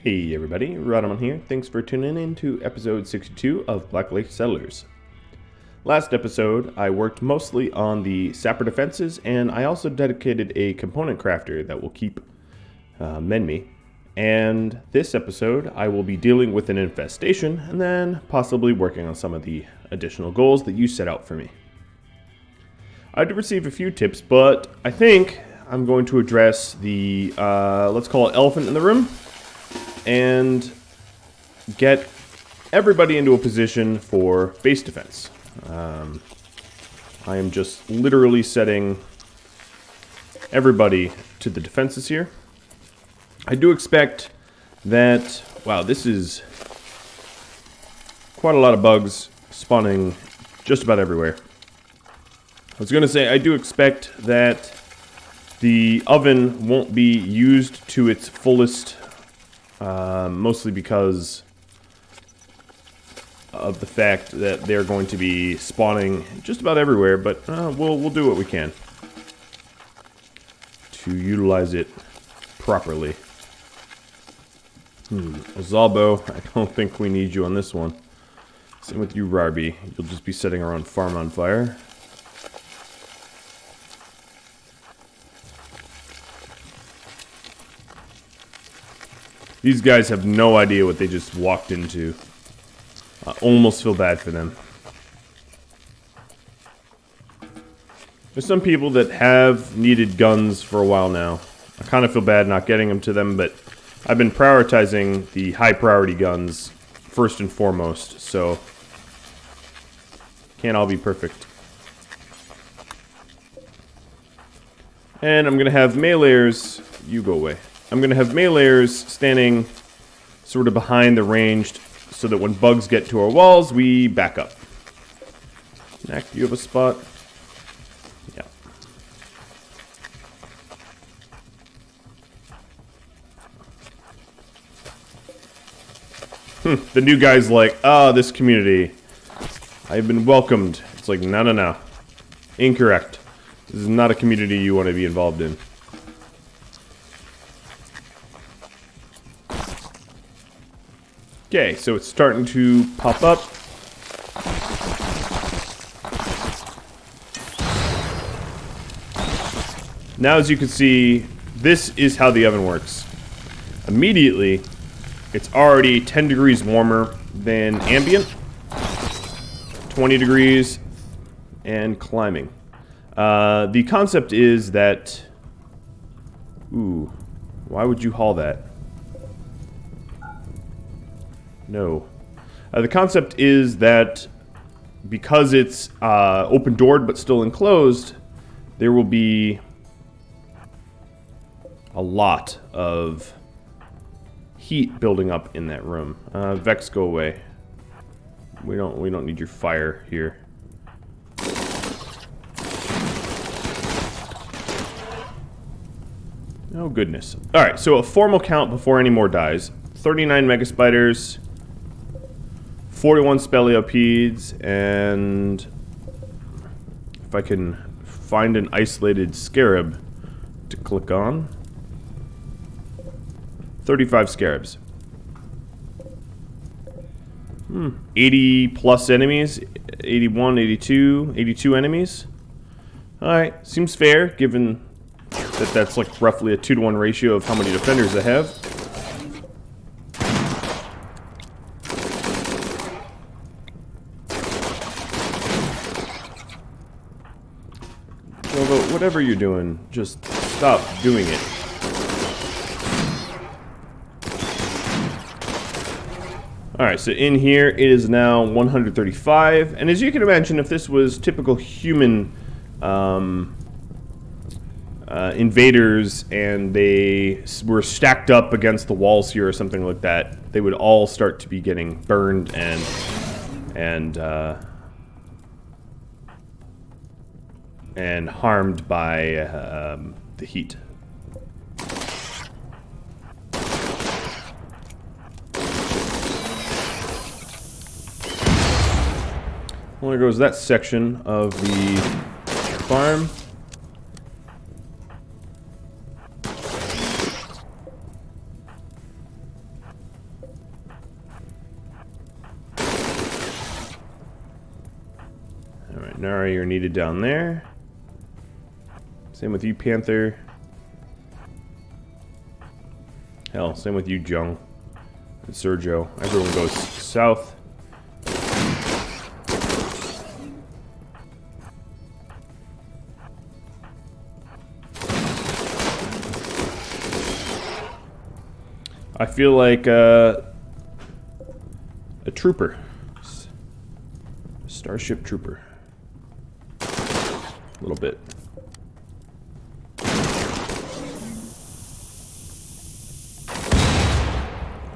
Hey everybody, Rhadamant here. Thanks for tuning in to episode 62 of Black Lake Settlers. Last episode, I worked mostly on the sapper defenses, and I also dedicated a component crafter that will keep Menmi. And this episode, I will be dealing with an infestation, and then possibly working on some of the additional goals that you set out for me. I did receive a few tips, but I think I'm going to address the, let's call it elephant in the room, and get everybody into a position for base defense. I am just literally setting everybody to the defenses here. I do expect that, wow, this is quite a lot of bugs spawning just about everywhere. I was going to say, I do expect that the oven won't be used to its fullest, mostly because of the fact that they're going to be spawning just about everywhere, but we'll do what we can to utilize it properly. Ozalbo, I don't think we need you on this one. Same with you, Rarby. You'll just be setting our own farm on fire. These guys have no idea what they just walked into. I almost feel bad for them. There's some people that have needed guns for a while now. I kind of feel bad not getting them to them, but I've been prioritizing the high priority guns first and foremost, so can't all be perfect. And I'm going to have meleeers, you go away. I'm going to have meleeers standing sort of behind the ranged so that when bugs get to our walls, we back up. Knack, do you have a spot? Yeah. The new guy's like, this community, I've been welcomed. It's like, no. Incorrect. This is not a community you want to be involved in. Okay, so it's starting to pop up. Now, as you can see, this is how the oven works. Immediately, it's already 10 degrees warmer than ambient, 20 degrees, and climbing. The concept is that... Ooh, why would you haul that? No. The concept is that because it's open-doored but still enclosed, there will be a lot of heat building up in that room. Vex, go away. We don't need your fire here. Oh goodness. All right, so a formal count before any more dies: 39 mega spiders. 41 speleopedes, and if I can find an isolated scarab to click on, 35 scarabs. 80 plus enemies, 81, 82 enemies. Alright, seems fair given that that's like roughly a 2-to-1 ratio of how many defenders I have. Whatever you're doing, just stop doing it. Alright, so in here it is now 135, and as you can imagine, if this was typical human invaders and they were stacked up against the walls here or something like that, they would all start to be getting burned and harmed by the heat. Well, there goes that section of the farm. Nari, you're needed down there. Same with you, Panther. Hell, same with you, Jung. And Sergio. Everyone goes south. I feel like a trooper. Starship trooper. A little bit.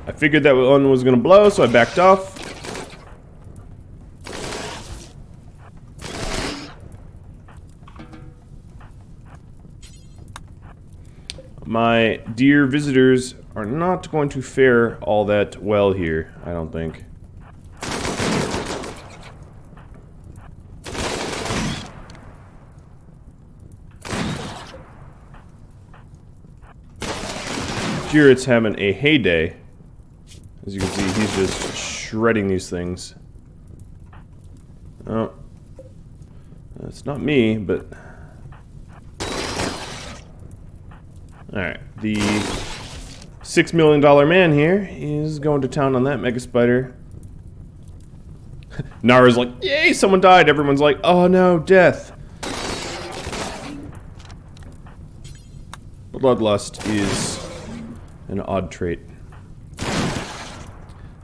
I figured that one was going to blow, so I backed off. My dear visitors are not going to fare all that well here, I don't think. Jirit's having a heyday. As you can see, he's just shredding these things. Oh. That's not me, but... Alright, the $6 million man here is going to town on that Mega Spider. Nara's like, yay, someone died. Everyone's like, oh no, death. Bloodlust is an odd trait.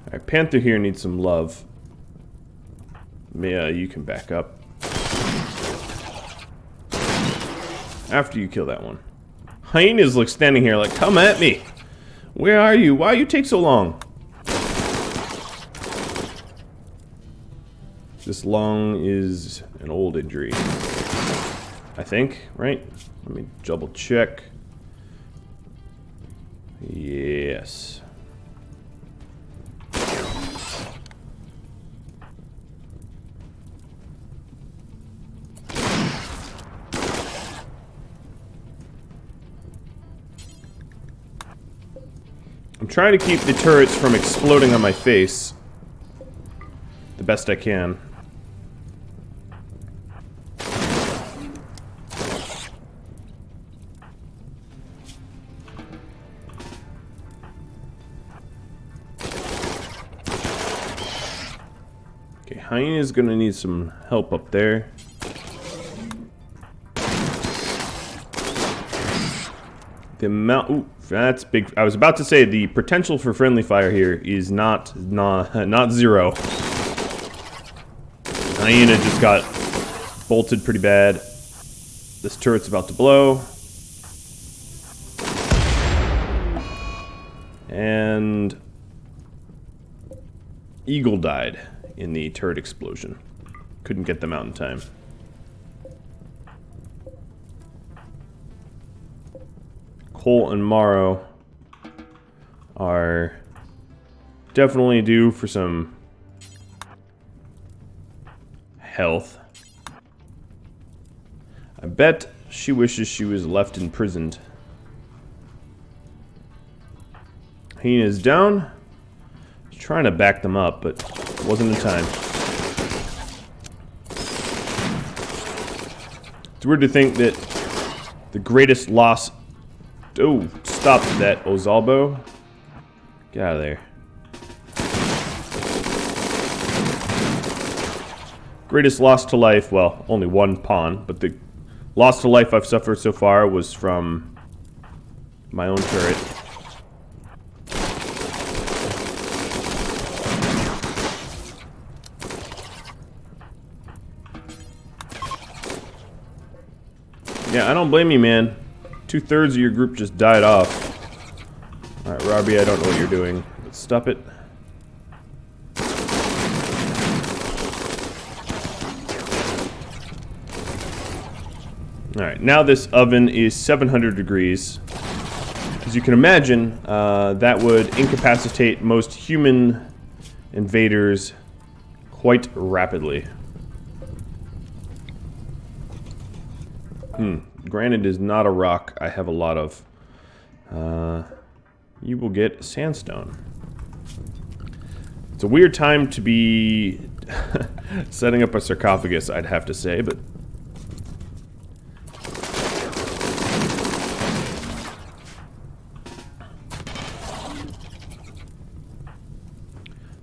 Alright, Panther here needs some love. Mia, you can back up. After you kill that one. Hyena's like standing here like, come at me. Where are you? Why you take so long? This lung is an old injury. I think, right? Let me double check. Yes. I'm trying to keep the turrets from exploding on my face the best I can. Okay, Hyena's gonna need some help up there. The amount... Ooh, that's big. I was about to say the potential for friendly fire here is not zero. Hyena just got bolted pretty bad. This turret's about to blow. And... Eagle died in the turret explosion. Couldn't get them out in time. Cole and Morrow are definitely due for some health. I bet she wishes she was left imprisoned. Hyena's down. I was trying to back them up, but it wasn't the time. It's weird to think that the greatest loss... Oh, stop that, Ozalbo. Get out of there. Greatest loss to life, well, only one pawn, but the loss to life I've suffered so far was from my own turret. Yeah, I don't blame you, man. 2/3 of your group just died off. Alright, Robbie, I don't know what you're doing. Let's stop it. Alright, now this oven is 700 degrees. As you can imagine, that would incapacitate most human invaders quite rapidly. Granite is not a rock I have a lot of. You will get sandstone. It's a weird time to be setting up a sarcophagus, I'd have to say, but...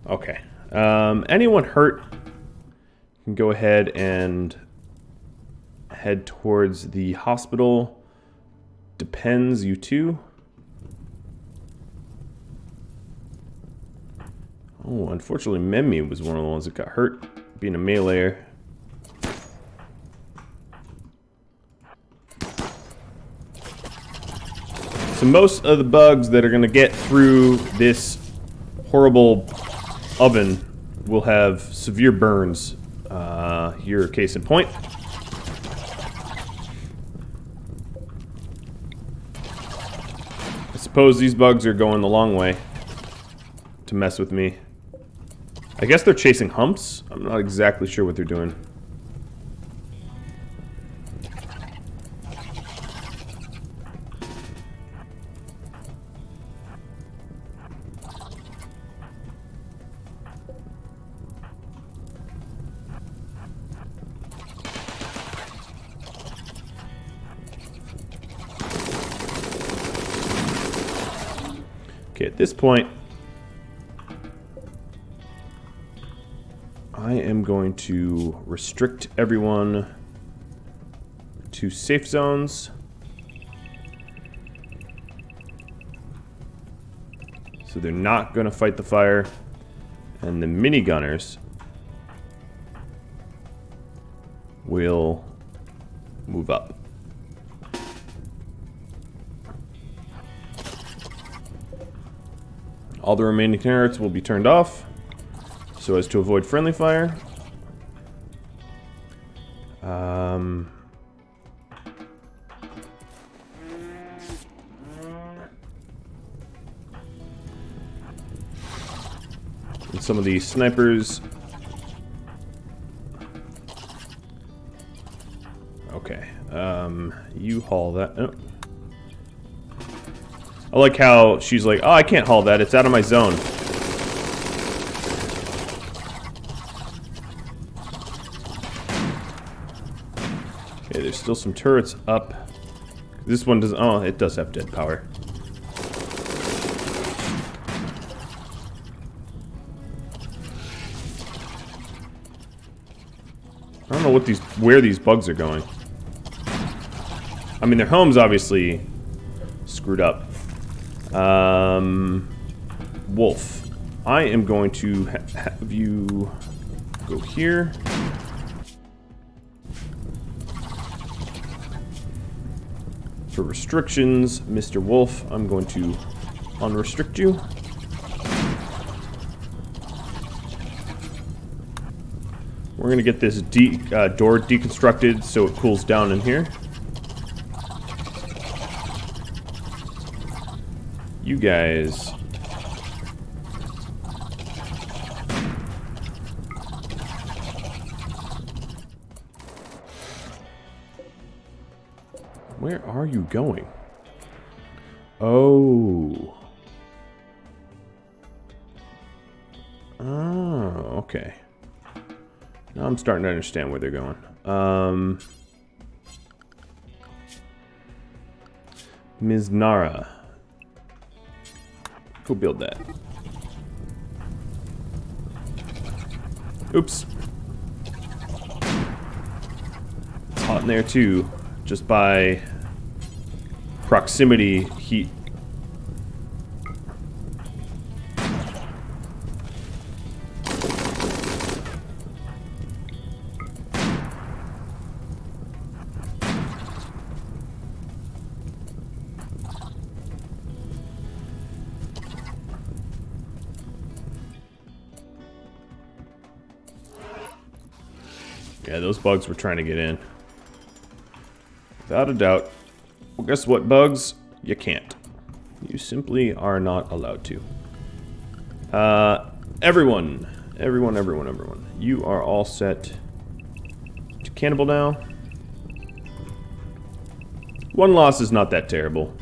Okay. Anyone hurt can go ahead and head towards the hospital. Depends, you two. Oh, unfortunately, Memmi was one of the ones that got hurt, being a meleeer. So most of the bugs that are going to get through this horrible oven will have severe burns. Here, case in point. I suppose these bugs are going the long way to mess with me. I guess they're chasing humps. I'm not exactly sure what they're doing. Okay, at this point, I am going to restrict everyone to safe zones. So they're not going to fight the fire. And the minigunners will move up. All the remaining turrets will be turned off so as to avoid friendly fire. And some of the snipers. Okay, you haul that. Oh. I like how she's like, oh, I can't haul that. It's out of my zone. Okay, there's still some turrets up. This one does. Oh, it does have dead power. I don't know what where these bugs are going. I mean, their home's obviously screwed up. Wolf, I am going to have you go here. For restrictions, Mr. Wolf, I'm going to unrestrict you. We're going to get this door deconstructed so it cools down in here. You guys... Where are you going? Oh. Oh, okay. Now I'm starting to understand where they're going. Ms. Nara. Go build that. Oops. It's hot in there too, just by proximity heat. Yeah, those bugs were trying to get in. Without a doubt. Well, guess what, bugs? You can't. You simply are not allowed to. Everyone. You are all set to cannibal now. One loss is not that terrible.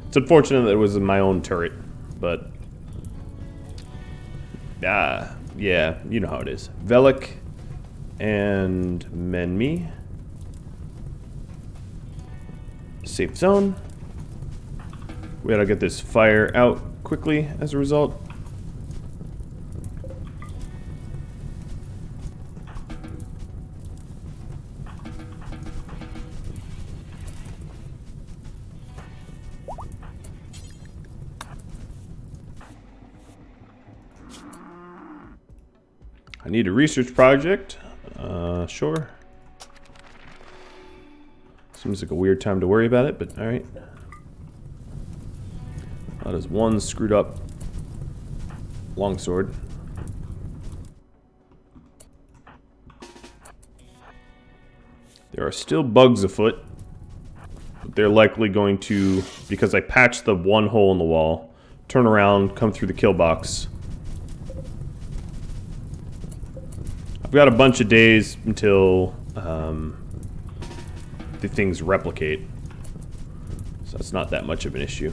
It's unfortunate that it was in my own turret, but Yeah, you know how it is. Velik and Menmi. Safe zone. We gotta get this fire out quickly as a result. I need a research project. Sure. Seems like a weird time to worry about it, but alright. That is one screwed up longsword. There are still bugs afoot. But they're likely going to, because I patched the one hole in the wall, turn around, come through the kill box. I've got a bunch of days until the things replicate. So it's not that much of an issue.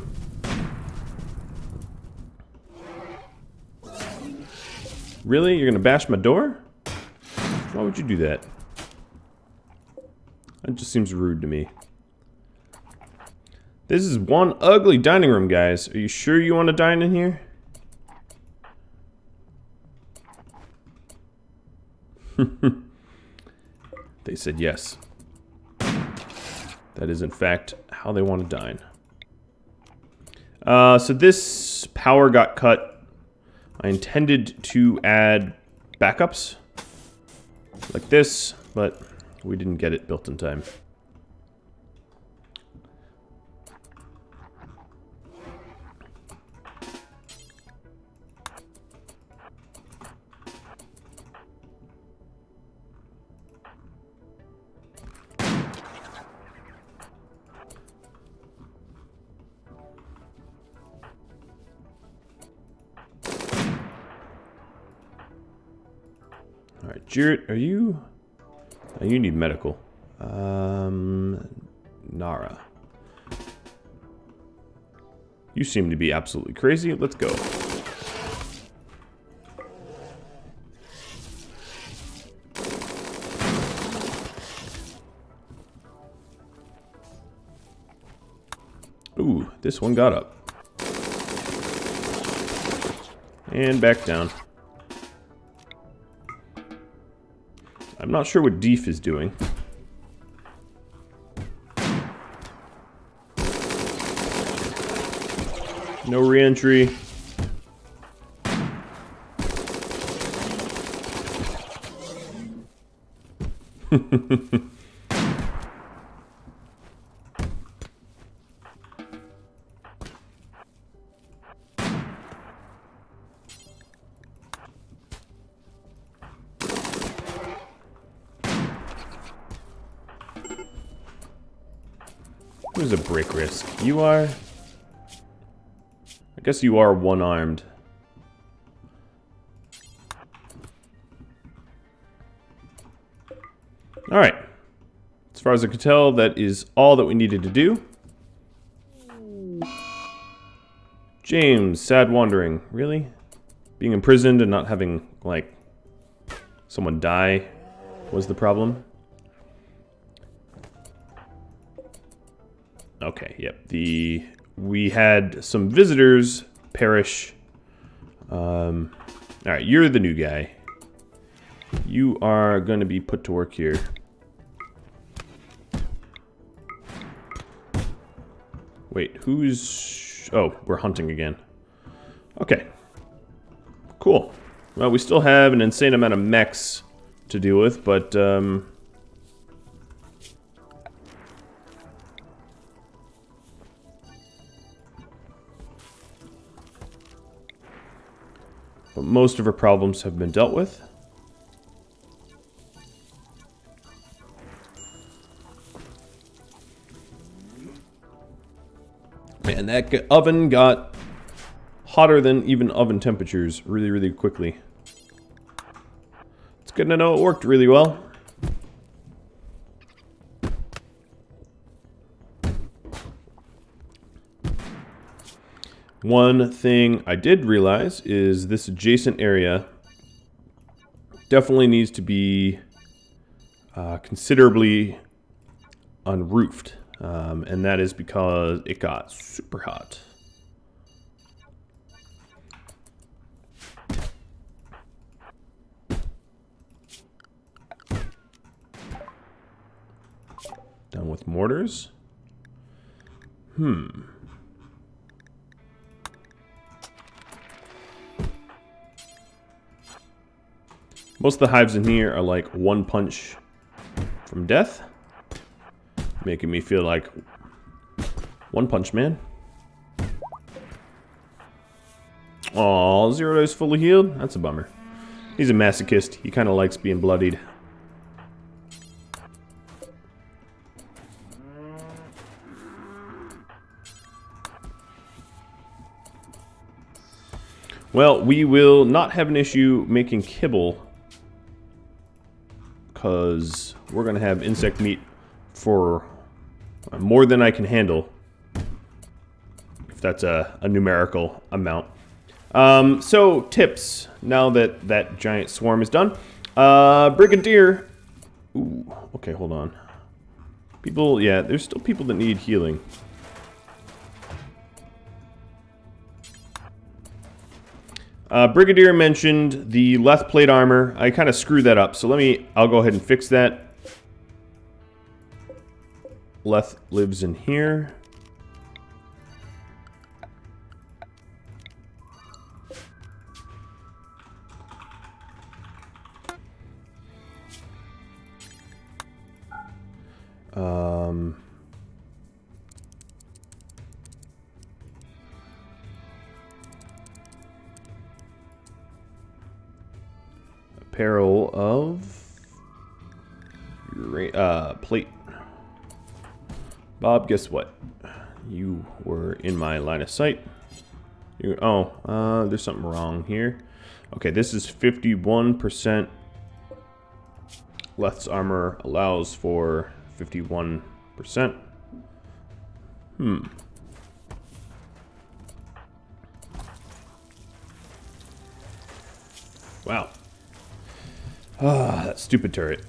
Really? You're gonna bash my door? Why would you do that? That just seems rude to me. This is one ugly dining room, guys. Are you sure you want to dine in here? They said yes. That is, in fact, how they want to dine. So this power got cut. I intended to add backups like this, but we didn't get it built in time. Alright, Jarrett, are you... Oh, you need medical. Nara. You seem to be absolutely crazy. Let's go. Ooh, this one got up. And back down. I'm not sure what Deef is doing. No re-entry. Who's a break risk? You are? I guess you are one-armed. Alright. As far as I can tell, that is all that we needed to do. James, sad wandering. Really? Being imprisoned and not having, like, someone die was the problem? Okay, yep. We had some visitors perish. Alright, you're the new guy. You are going to be put to work here. Wait, who's... Oh, we're hunting again. Okay. Cool. Well, we still have an insane amount of mechs to deal with, but, but most of our problems have been dealt with. Man, that oven got hotter than even oven temperatures really, really quickly. It's good to know it worked really well. One thing I did realize is this adjacent area definitely needs to be considerably unroofed. And that is because it got super hot. Done with mortars. Most of the hives in here are like one punch from death, making me feel like One Punch Man. Aw, Zero Days fully healed? That's a bummer. He's a masochist. He kind of likes being bloodied. Well, we will not have an issue making kibble, because we're going to have insect meat for more than I can handle, if that's a numerical amount. So, tips, now that that giant swarm is done. Brigadier. Ooh, okay, hold on. People, yeah, there's still people that need healing. Brigadier mentioned the left plate armor. I kind of screwed that up, so I'll go ahead and fix that. Leth lives in here. Apparel of plate. Bob, guess what? You were in my line of sight. There's something wrong here. Okay, this is 51%. Leth's armor allows for 51%. Wow. Ah, that stupid turret.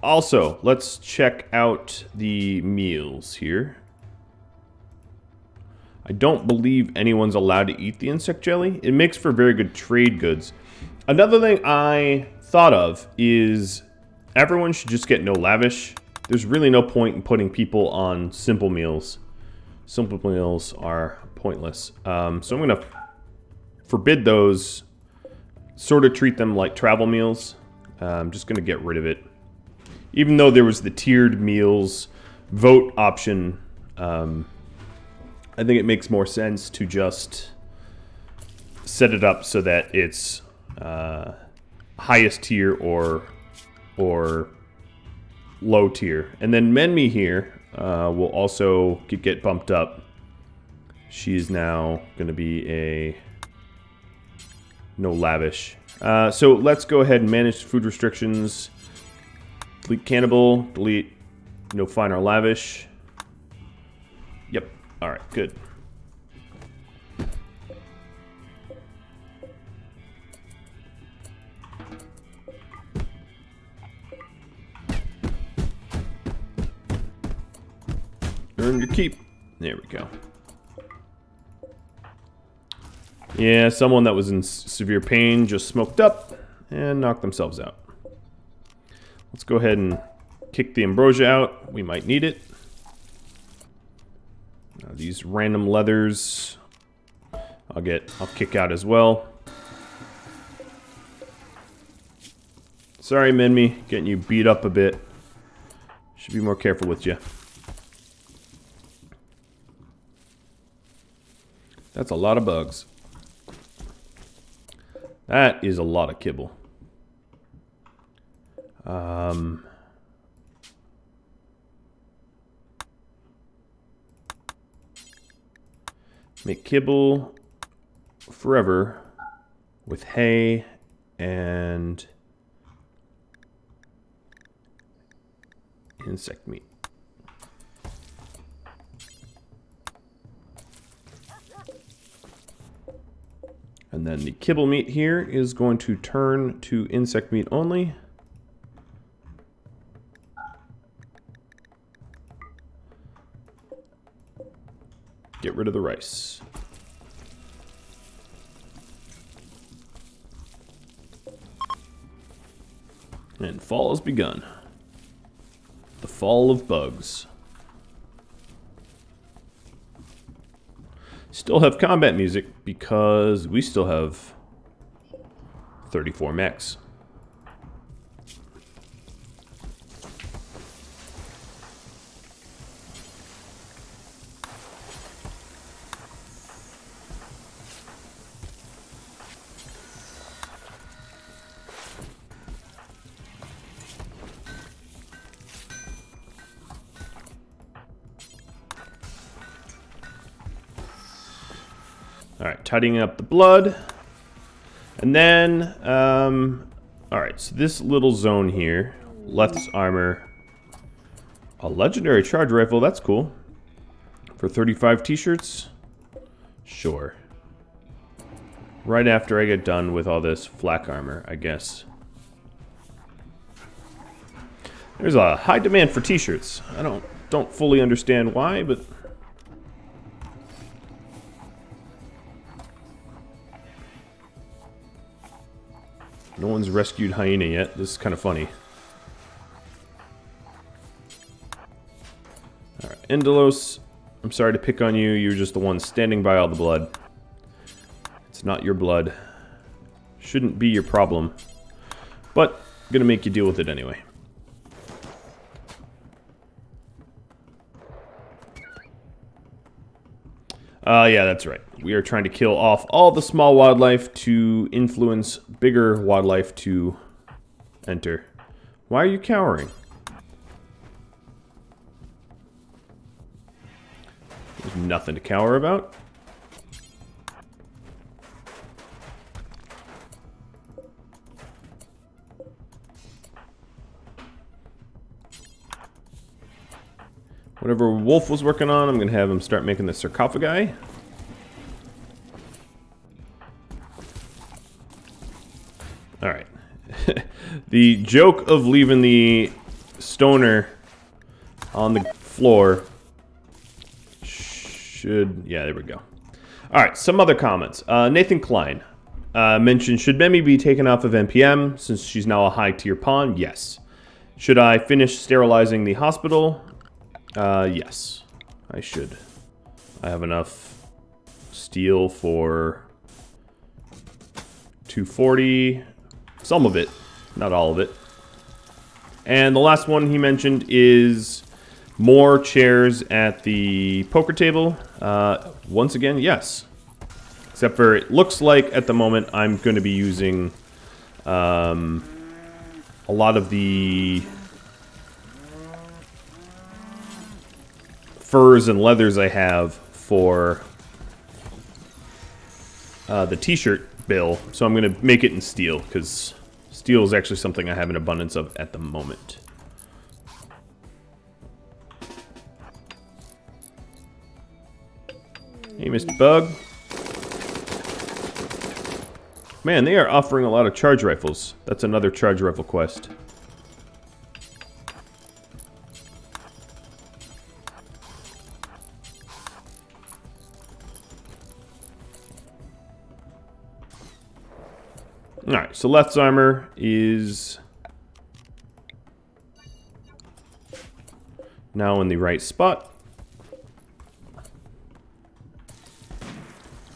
Also, let's check out the meals here. I don't believe anyone's allowed to eat the insect jelly. It makes for very good trade goods. Another thing I thought of is everyone should just get no lavish. There's really no point in putting people on simple meals. Simple meals are pointless. So I'm going to forbid those, sort of treat them like travel meals. I'm just going to get rid of it. Even though there was the tiered meals vote option, I think it makes more sense to just set it up so that it's highest tier or low tier. And then Menmi here will also get bumped up. She's now going to be a no lavish. So let's go ahead and manage food restrictions. Delete cannibal, delete no fine or lavish. Yep. All right, good. Earn your keep. There we go. Yeah, someone that was in severe pain just smoked up and knocked themselves out. Let's go ahead and kick the ambrosia out. We might need it. These random leathers I'll kick out as well. Sorry, Menmi, getting you beat up a bit. Should be more careful with you. That's a lot of bugs. That is a lot of kibble. Make kibble forever with hay and insect meat. And then the kibble meat here is going to turn to insect meat only. Get rid of the rice. And fall has begun. The fall of bugs. Still have combat music because we still have 34 mechs. Alright, tidying up the blood. And then, alright, so this little zone here, left's armor, a legendary charge rifle, that's cool. For 35 t-shirts? Sure. Right after I get done with all this flak armor, I guess. There's a high demand for t-shirts. I don't fully understand why, but... No one's rescued Hyena yet. This is kind of funny. Alright, Indalos, I'm sorry to pick on you. You're just the one standing by all the blood. It's not your blood. Shouldn't be your problem. But, I'm gonna make you deal with it anyway. Yeah, that's right. We are trying to kill off all the small wildlife to influence bigger wildlife to enter. Why are you cowering? There's nothing to cower about. Whatever Wolf was working on, I'm going to have him start making the sarcophagi. Alright. The joke of leaving the stoner on the floor should... Yeah, there we go. Alright, some other comments. Nathan Klein mentioned, should Memi be taken off of NPM since she's now a high-tier pawn? Yes. Should I finish sterilizing the hospital? Yes, I should. I have enough steel for 240, some of it, not all of it. And the last one he mentioned is more chairs at the poker table. Once again, yes. Except for it looks like at the moment I'm going to be using a lot of the furs and leathers I have for the t-shirt bill, so I'm going to make it in steel, because steel is actually something I have an abundance of at the moment. Hey, Mr. Bug. Man, they are offering a lot of charge rifles. That's another charge rifle quest. Alright, so left's armor is now in the right spot.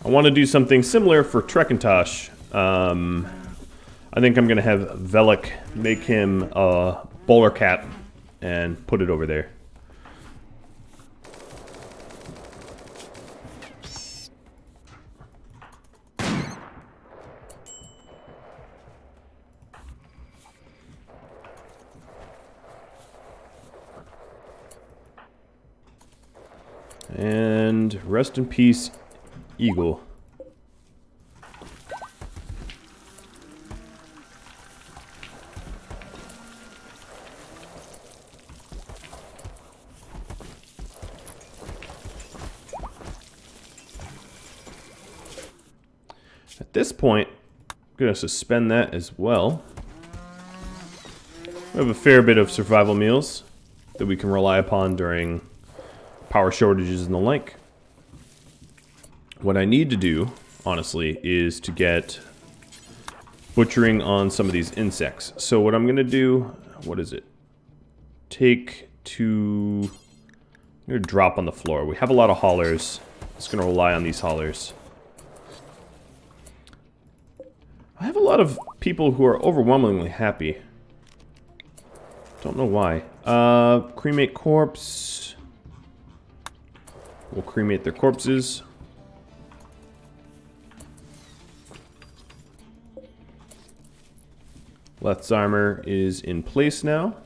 I want to do something similar for Trekkintosh. I think I'm going to have Velik make him a bowler cap and put it over there. And rest in peace, Eagle. this point, I'm going to suspend that as well. We have a fair bit of survival meals that we can rely upon during power shortages and the like. What I need to do, honestly, is to get butchering on some of these insects. So what I'm going to do, what is it? Take to... I'm going to drop on the floor. We have a lot of haulers. Just going to rely on these haulers. I have a lot of people who are overwhelmingly happy. Don't know why. Cremate corpse. We'll cremate their corpses. Left's armor is in place now.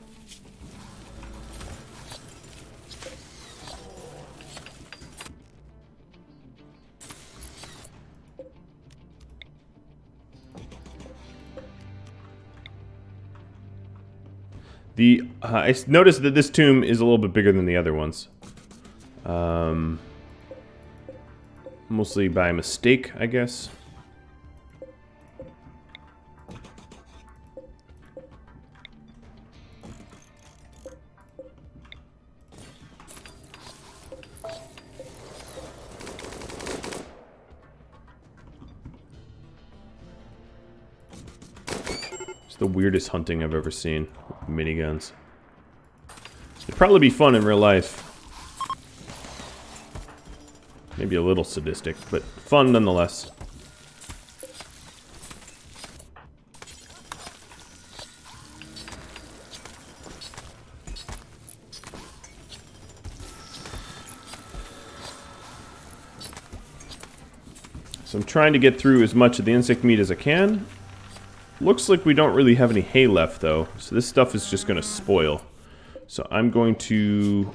I noticed that this tomb is a little bit bigger than the other ones. Mostly by mistake, I guess. The weirdest hunting I've ever seen with miniguns. It'd probably be fun in real life. Maybe a little sadistic, but fun nonetheless. So I'm trying to get through as much of the insect meat as I can. Looks like we don't really have any hay left, though, so this stuff is just going to spoil. So I'm going to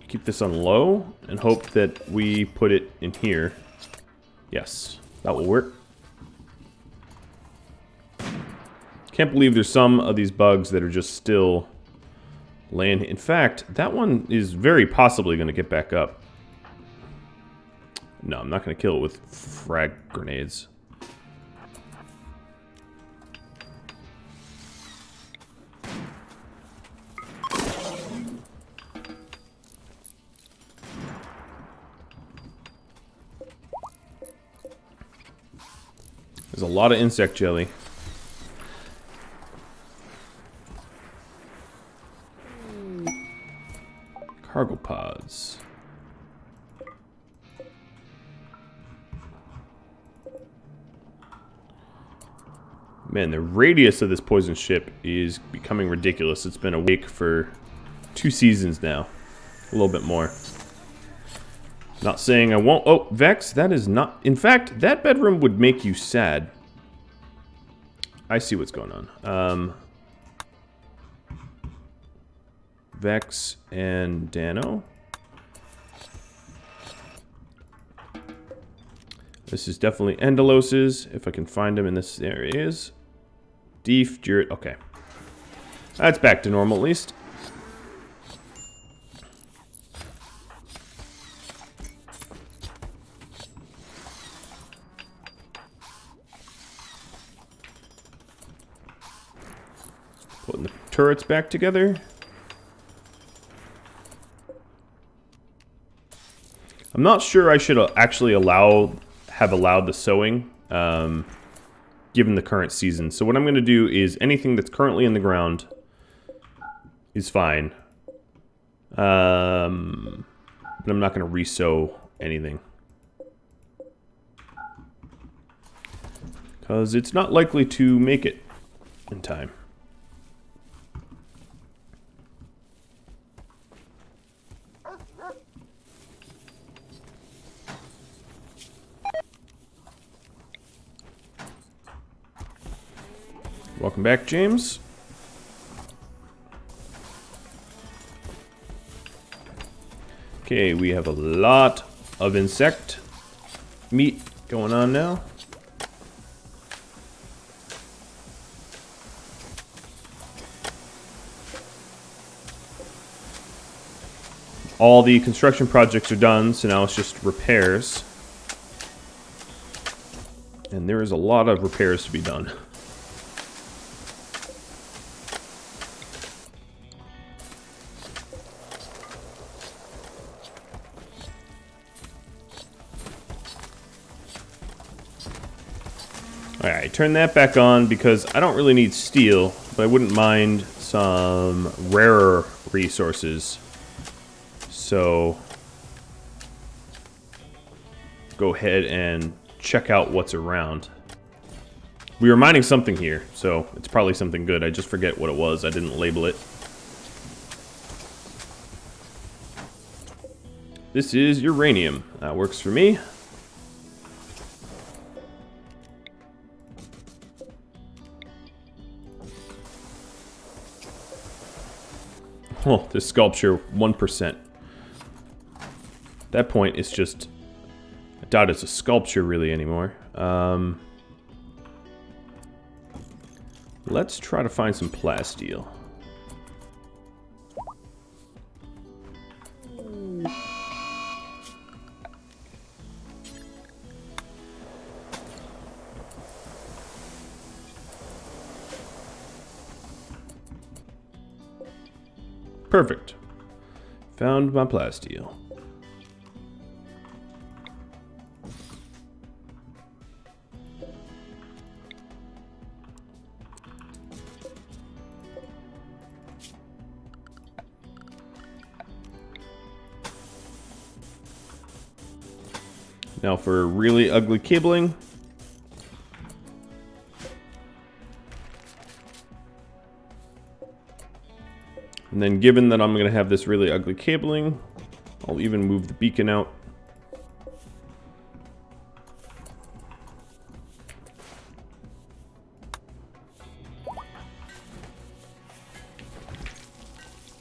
keep this on low and hope that we put it in here. Yes, that will work. Can't believe there's some of these bugs that are just still laying. In fact, that one is very possibly going to get back up. No, I'm not going to kill it with frag grenades. There's a lot of insect jelly. Cargo pods. Man, the radius of this poison ship is becoming ridiculous. It's been awake for 2 seasons now. A little bit more. Not saying I won't... Oh, Vex, that is not... In fact, that bedroom would make you sad. I see what's going on. Vex and Dano. This is definitely Endolos's, if I can find them in this. There it is. Deef, Juret. Okay. That's back to normal, at least. Putting the turrets back together. I'm not sure I should actually have allowed the sowing, given the current season. So what I'm going to do is anything that's currently in the ground is fine. But I'm not going to re-sow anything. Because it's not likely to make it in time. Welcome back, James. Okay, we have a lot of insect meat going on now. All the construction projects are done, so now it's just repairs. And there is a lot of repairs to be done. Alright, turn that back on because I don't really need steel, but I wouldn't mind some rarer resources. So, go ahead and check out what's around. We were mining something here, so it's probably something good. I just forget what it was. I didn't label it. This is uranium. That works for me. Oh, this sculpture, 1%. At that point, it's just... I doubt it's a sculpture really anymore. Let's try to find some plasteel. Perfect. Found my plasteel. Now for really ugly cabling. And then given that I'm going to have this really ugly cabling, I'll even move the beacon out.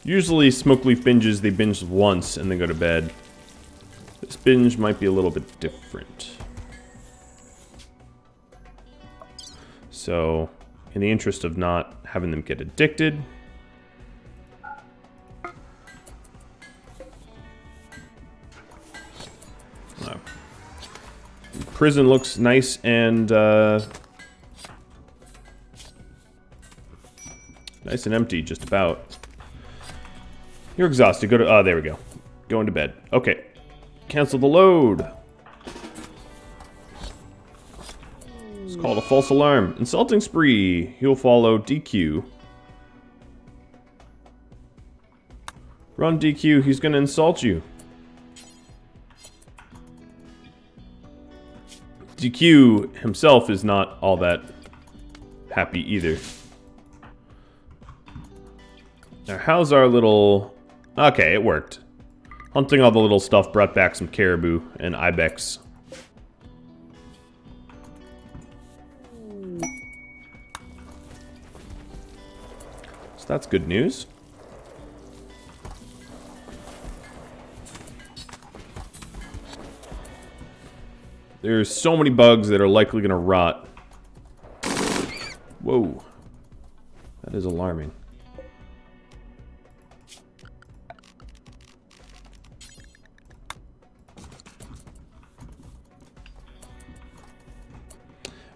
Usually smoke leaf binges, they binge once and then go to bed. This binge might be a little bit different. So, in the interest of not having them get addicted, prison looks nice and nice and empty, just about. You're exhausted. Go to. Oh, there we go. Going to bed. Okay. Cancel the load. It's called a false alarm. Insulting spree. He'll follow DQ. Run, DQ. He's gonna insult you. DQ himself is not all that happy either. Now, how's our little... Okay, it worked. Hunting all the little stuff brought back some caribou and ibex. So that's good news. There's so many bugs that are likely going to rot. Whoa. That is alarming.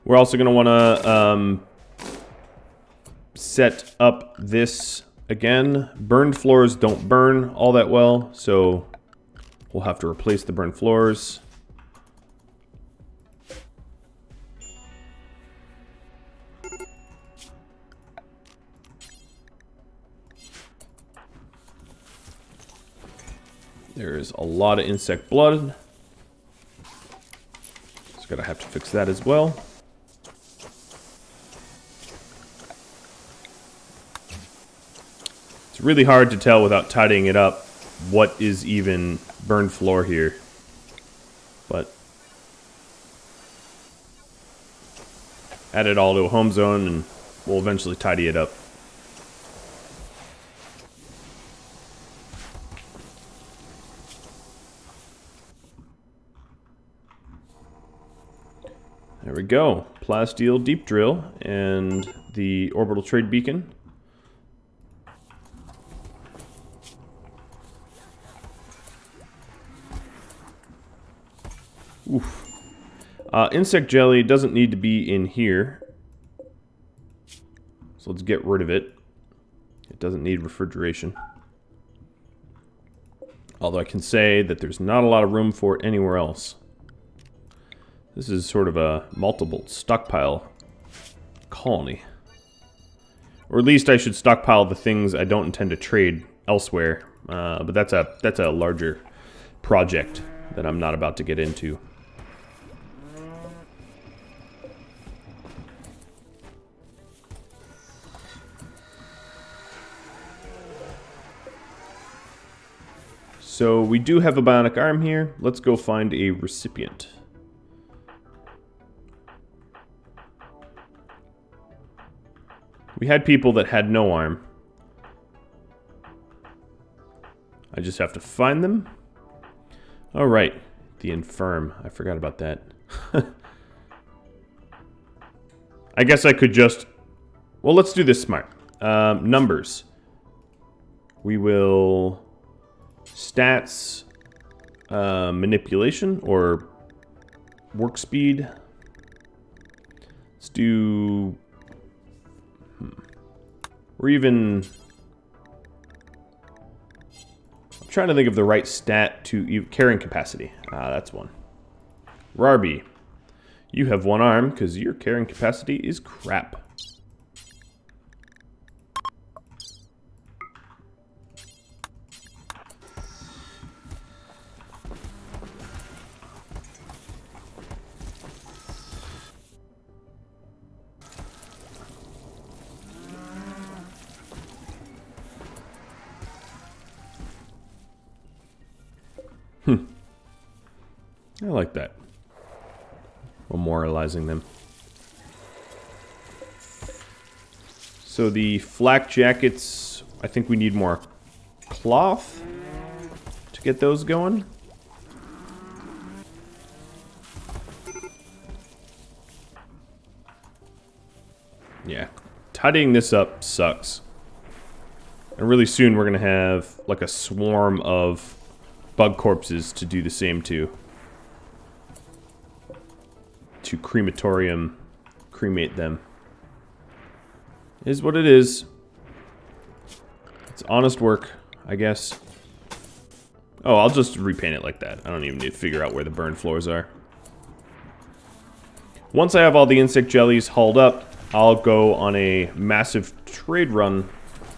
We're also going to want to set up this again. Burned floors don't burn all that well, so we'll have to replace the burned floors. There's a lot of insect blood. So gonna have to fix that as well. It's really hard to tell without tidying it up what is even burned floor here. But add it all to a home zone and we'll eventually tidy it up. There we go. Plasteel deep drill and the orbital trade beacon. Oof. Insect jelly doesn't need to be in here. So let's get rid of it. It doesn't need refrigeration. Although I can say that there's not a lot of room for it anywhere else. This is sort of a multiple stockpile colony. Or at least I should stockpile the things I don't intend to trade elsewhere. But that's a larger project that I'm not about to get into. So we do have a bionic arm here. Let's go find a recipient. We had people that had no arm. I just have to find them. All right, the infirm. I forgot about that. I guess I could just... Well, let's do this smart. Numbers. We will... Stats, manipulation, or work speed. Let's do... Or even... I'm trying to think of the right stat to... Carrying capacity. That's one. Rarby, you have one arm because your carrying capacity is crap. I like that. Memorializing them. So the flak jackets, I think we need more cloth to get those going. Yeah, tidying this up sucks. And really soon we're gonna have like a swarm of bug corpses to do the same to cremate them. Is what it is. It's honest work, I guess. Oh, I'll just repaint it like that. I don't even need to figure out where the burned floors are. Once I have all the insect jellies hauled up, I'll go on a massive trade run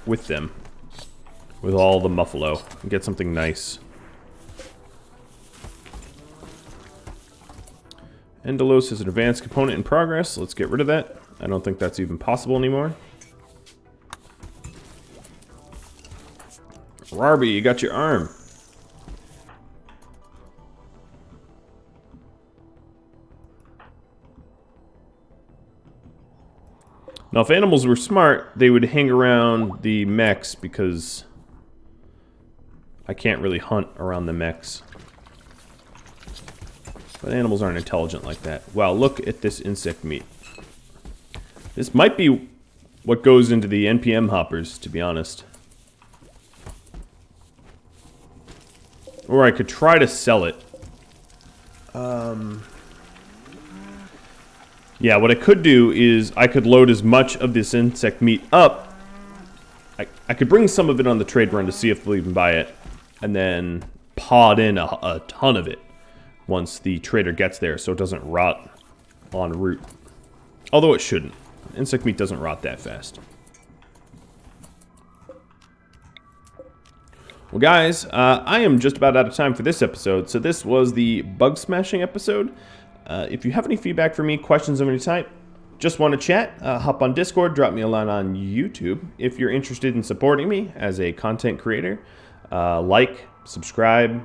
with them. With all the muffalo. And get something nice. Endolos is an advanced component in progress. Let's get rid of that. I don't think that's even possible anymore. Rarby, you got your arm. Now, if animals were smart, they would hang around the mechs because I can't really hunt around the mechs. But animals aren't intelligent like that. Wow, look at this insect meat. This might be what goes into the NPM hoppers, to be honest. Or I could try to sell it. Yeah, what I could do is I could load as much of this insect meat up. I could bring some of it on the trade run to see if they'll even buy it. And then pod in a ton of it once the trader gets there so it doesn't rot en route. Although it shouldn't. Insect meat doesn't rot that fast. Well, guys, I am just about out of time for this episode, so this was the bug smashing episode. If you have any feedback for me, questions of any type, just want to chat, hop on Discord, drop me a line on YouTube. If you're interested in supporting me as a content creator, like, subscribe,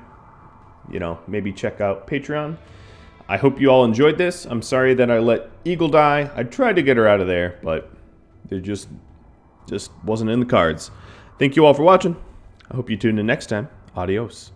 you know, maybe check out Patreon. I hope you all enjoyed this. I'm sorry that I let Eagle die. I tried to get her out of there, but it just wasn't in the cards. Thank you all for watching. I hope you tune in next time. Adios.